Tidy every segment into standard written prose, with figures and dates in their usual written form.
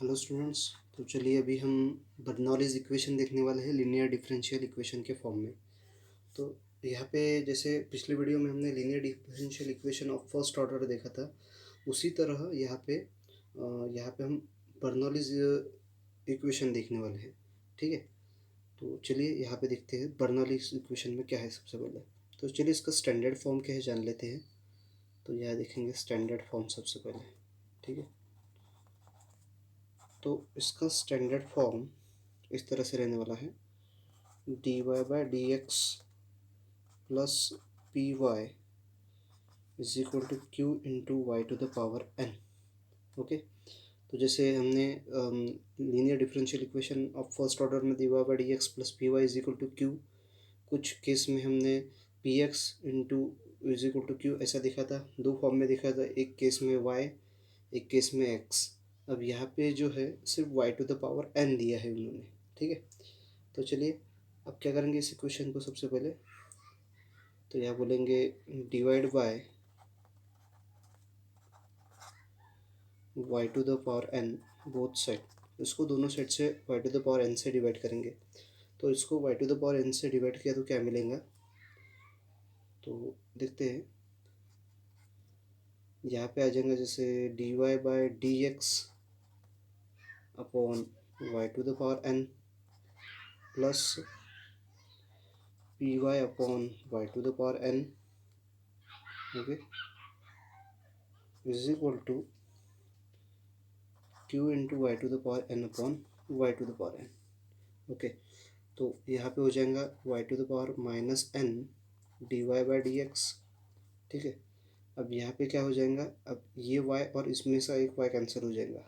Hello students. तो चलिए अभी हम बर्नौलीज इक्वेशन देखने वाले हैं लीनियर डिफरेंशियल इक्वेशन के फॉर्म में। तो यहाँ पे जैसे पिछले वीडियो में हमने linear differential equation of first order देखा था, उसी तरह यहाँ पे हम बर्नौलीज इक्वेशन देखने वाले हैं। ठीक है, तो चलिए यहाँ पे देखते हैं बर्नौलीज इक्वेशन में क्या है। सबसे पहले तो चलिए इसका स्टैंडर्ड फॉर्म क्या है जान लेते हैं। तो यहाँ देखेंगे स्टैंडर्ड फॉर्म सबसे पहले। ठीक है, तो इसका स्टैंडर्ड फॉर्म इस तरह से रहने वाला है, dy by d x plus p y is equal to q into y to the power n. Okay, तो जैसे हमने linear differential equation of first order में dy by d x plus p y is equal to q, कुछ case में हमने p x into is equal to q ऐसा दिखा था। दो फॉर्म में दिखा था, एक केस में y, एक केस में x। अब यहाँ पे जो है सिर्फ y to the power n दिया है उन्होंने। ठीक है, तो चलिए अब क्या करेंगे इस इक्वेशन को। सबसे पहले तो यहाँ बोलेंगे divide by y to the power n both side. इसको दोनों साइड से y to the power n से डिवाइड करेंगे। तो इसको y to the power n से डिवाइड किया तो क्या मिलेगा, तो देखते हैं। यहाँ पे आ जाएगा जैसे dy by d x upon y to the power n plus p y upon y to the power n। Okay, is equal to q into y to the power n upon y to the power n। Okay, तो यहाँ पे हो जाएगा y to the power minus n d y by d x. ठीक है, अब यहाँ पे क्या हो जाएगा, अब ये y और इसमें से एक y कैंसिल हो जाएगा।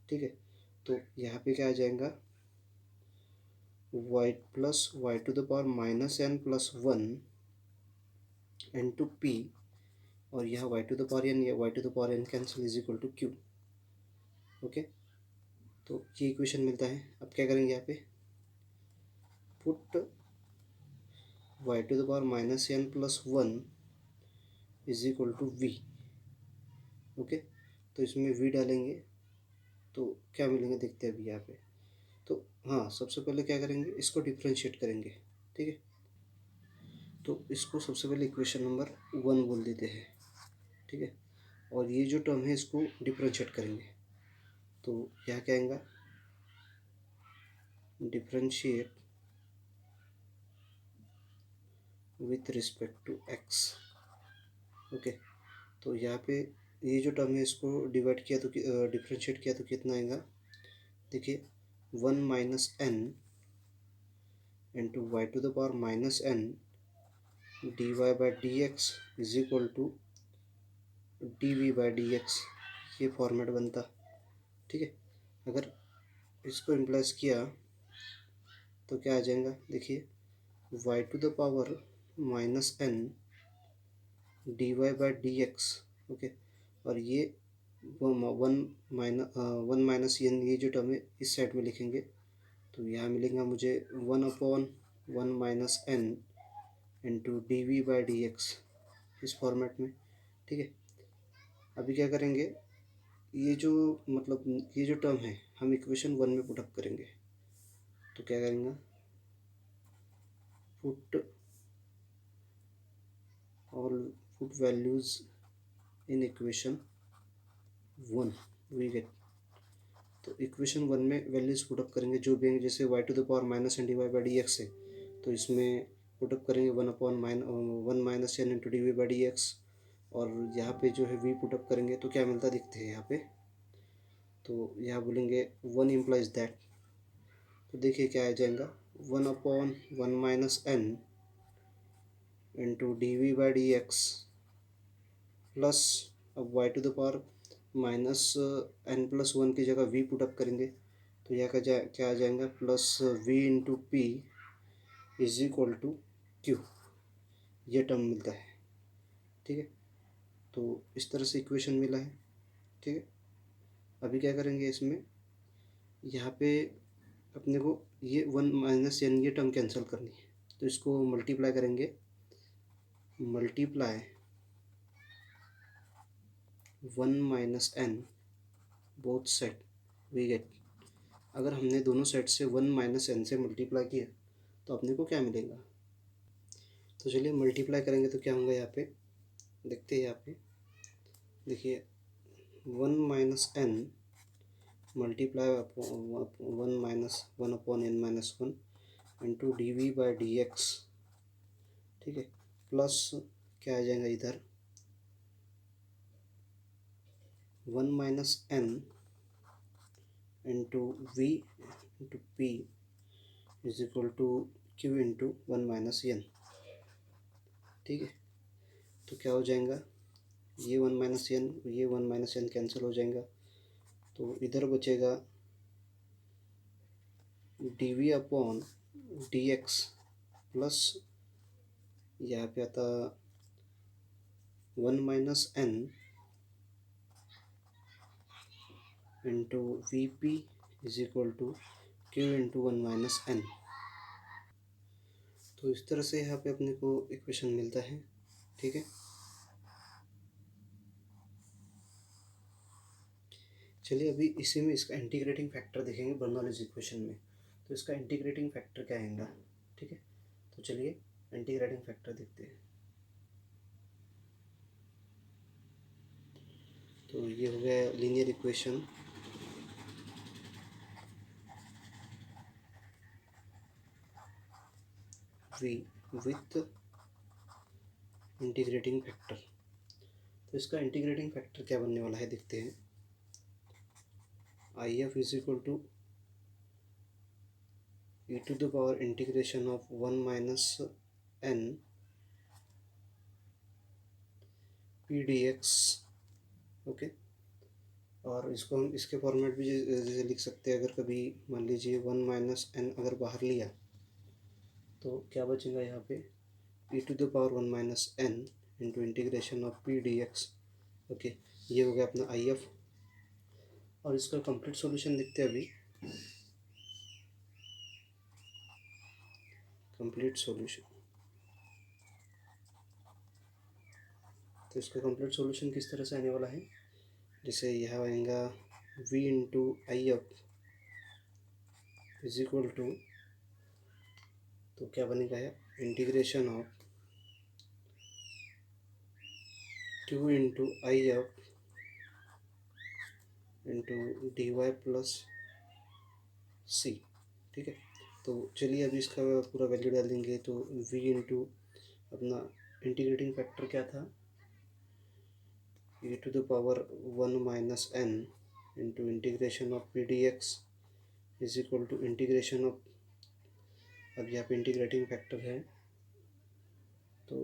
ठीक है, तो यहाँ पे क्या आ जाएगा y plus y to the power minus n plus one n to p, और यहाँ y to the power n या y to the power n cancel is equal to q। Okay, तो ये इक्वेशन मिलता है। अब क्या करेंगे, यहाँ पे put y to the power minus n plus one is equal to v. Okay, तो इसमें v डालेंगे तो क्या मिलेंगे देखते हैं अभी यहाँ पे। तो हाँ, सबसे पहले क्या करेंगे, इसको डिफ्रेंशिएट करेंगे। ठीक है, तो इसको सबसे पहले इक्वेशन नंबर 1 बोल देते हैं। ठीक है, और ये जो टर्म है इसको डिफ्रेंशिएट करेंगे। तो यहाँ क्या आएगा, differentiate with respect to x। Okay, तो यहाँ पे ये जो टर्म है इसको डिवाइड किया तो डिफ्रेंशिएट किया तो कितना आएगा, देखिए 1 minus n into y to the power minus n d y by d x is equal to d v by d x. ये फॉर्मेट बनता। ठीक है, अगर इसको इम्प्लाइज किया तो क्या आ जाएगा, देखिए y to the power minus n d y by d x. Okay, और ये वन माइनस एन, ये जो टर्म है इस साइड में लिखेंगे तो यहाँ मिलेगा मुझे 1/1 - n into d v by d x, इस फॉर्मेट में। ठीक है, अभी क्या करेंगे, ये जो मतलब ये जो टर्म है हम इक्वेशन 1 में पुटअप करेंगे। तो क्या करेंगे, put all put values in equation 1 we get. तो इक्वेशन 1 में वैल्यूज पुटअप करेंगे जो भी हैं, जैसे y to the power minus n d y by d x है तो इसमें पुटअप करेंगे 1 minus n into d v by d x. और यहाँ पे जो है v पुटअप करेंगे तो क्या मिलता दिखते हैं यहाँ पे। तो यहाँ बोलेंगे 1 इम्प्लाइज दैट, तो देखिए क्या आ जाएगा 1/1 minus n into d v by d x plus, अब y to the power minus n plus one की जगह v पुटअप करेंगे तो यहाँ का क्या आ जाएगा, plus v into p is equal to q. ये टर्म मिलता है। ठीक है, तो इस तरह से इक्वेशन मिला है। ठीक है, अभी क्या करेंगे इसमें, यहाँ पे अपने को ये 1 माइनस एन ये टर्म कैंसिल करनी है तो इसको मल्टीप्लाई करेंगे, multiply 1 minus n both side we get, अगर हमने दोनों साइड से 1 माइनस एन से मल्टीप्लाई किया तो अपने को क्या मिलेगा। तो चलिए मल्टीप्लाई करेंगे तो क्या होगा यहाँ पे, देखते हैं यहाँ पे, देखिए 1 minus n multiply 1 minus 1 upon n minus 1 into d v by d x, ठीक है, प्लस क्या आ जाएगा इधर 1 minus n into v into p is equal to q into 1 minus n, ठीक है। तो क्या हो जाएगा, ये 1 माइनस एन, ये 1 माइनस एन कैंसिल हो जाएगा, तो इधर बचेगा d v upon d x plus यहाँ पे आता 1 minus n into v p is equal to q into 1 minus n. तो इस तरह से यहाँ पे अपने को इक्वेशन मिलता है, ठीक है। चलिए अभी इसी में इसका इंटीग्रेटिंग फैक्टर देखेंगे बर्नौलीज इक्वेशन में। तो इसका इंटीग्रेटिंग फैक्टर क्या आएगा, ठीक है। तो चलिए इंटीग्रेटिंग फैक्टर देखते हैं। तो ये हो गया linear equation v with integrating factor. तो इसका इंटीग्रेटिंग फैक्टर क्या बनने वाला है देखते हैं। I F is equal to e to the power integration of 1 minus n p dx, okay. और इसको हम इसके फॉर्मेट भी जैसे लिख सकते हैं, अगर कभी मान लीजिए 1 माइनस एन अगर बाहर लिया तो क्या बचेगा यहाँ पे e to the power 1 minus n into integration of p d x, okay. ये हो गया अपना आई एफ। और इसका कंप्लीट सॉल्यूशन देखते हैं अभी। कंप्लीट सॉल्यूशन, तो इसका कंप्लीट सॉल्यूशन किस तरह से आने वाला है, जैसे यह आएगा v into i F is equal to, तो क्या बनेगा है integration of q into i f into d y plus c, ठीक है। तो चलिए अभी इसका पूरा वैल्यू डाल देंगे। तो v इंटू अपना इंटीग्रेटिंग फैक्टर क्या था, e to the power 1 minus n into integration of p d x is equal to integration of, अब यहाँ पे इंटीग्रेटिंग फैक्टर है तो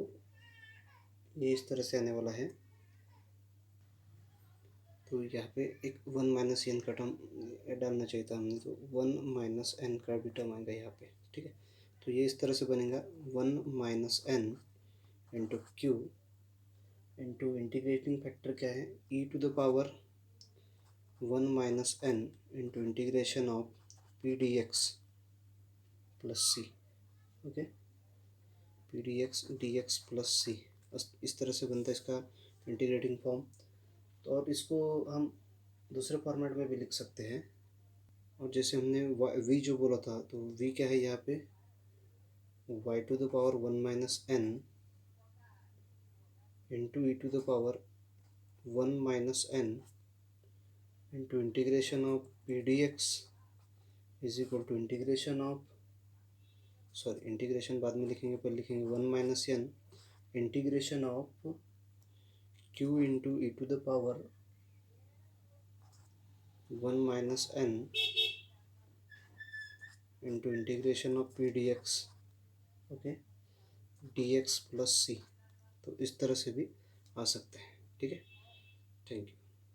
ये इस तरह से आने वाला है। तो यहाँ पे एक 1 माइनस एन का टर्म डालना चाहिए था हमने, तो 1 माइनस एन का भी टर्म आएगा यहाँ पे, ठीक है। तो ये इस तरह से बनेगा 1 minus n into q into integrating factor क्या है e to the power 1 minus n into integration of p d x plus c, okay, p d x plus c, इस तरह से बनता है इसका इंटीग्रेटिंग फॉर्म। तो और इसको हम दूसरे फॉर्मेट में भी लिख सकते हैं। और जैसे हमने v जो बोला था, तो v क्या है यहाँ पे y to the power 1 minus n into e to the power 1 minus n into integration of p d x is equal to integration of, sorry integration बाद में लिखेंगे, पहले लिखेंगे 1 minus n integration of q into e to the power 1 minus n into integration of p d x, okay, d x plus c. तो इस तरह से भी आ सकते हैं, ठीक है। Thank you.